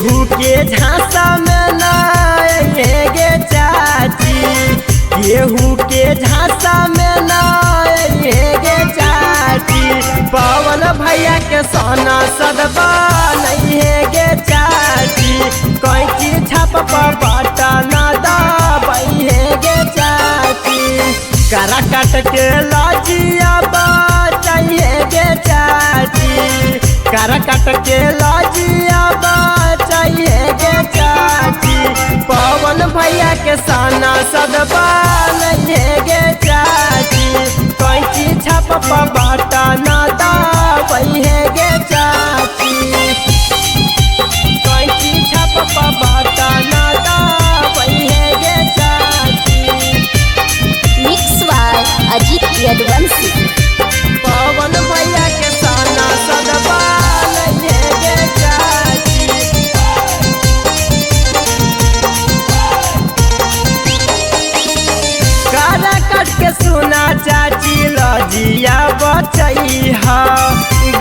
केहू के झांसा में नाये गे चाची, केहू के झांसा में नाये गे चाची। पवन भैया के सोना सदबा नहीं है गे चाची, कैची छाप पर बाटा ना दबाई है गे चाची। करा काट के लाजिया चाहिए गे चाची, करा काट के लाजिया चाहिए गे चाची। पवन भैया के साना सदबा नहीं है गे चाची, कैची छाप पर बाटा ना दबाई है गे चाची, कैची छाप पर बाटा ना दबाई है गे चाची। Mix by Ajit Yaduvanshi. पवन भैया के साना सदबा नहीं है गे चाची। काला कट के सुना चाची लजिया बचैहा,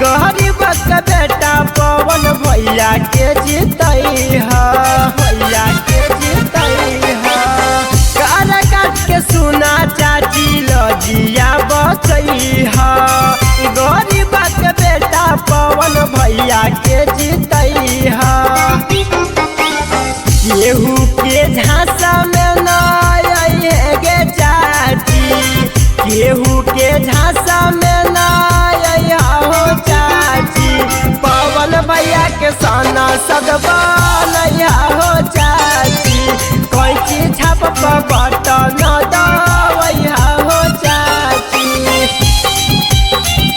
गरीब के बेटा पवन भैया के जीतैहा, भैया के जीतैहा। काला कट के सुना चाची लजिया बचैहा, गरीब के बेटा पवन भैया के जीतैहा। केहू के झांसा में नाये गे चाची, केहू के झांसा में नाया हो चाची। पवन भैया के साना सदबा नया हो चाची, कैची छाप पर बाटा ना दबाइया हो चाची,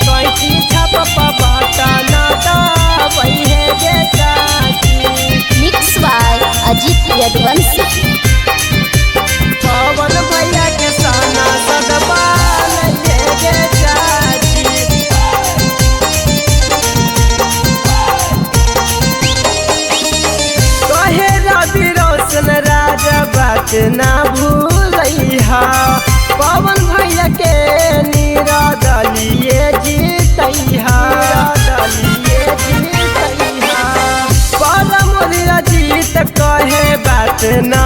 कैची छाप पर बाटा ना दबाई है गे चाची। Mix by Ajit Yaduvanshi. पवन भैया के साना सदबा नहीं है गे चाची। कहे रवि रोशन राजा बात ना भूलैहा, पवन भैया के निरादलिए जीतैहा, दलिए जीतैहा। परम जीत कहे बात ना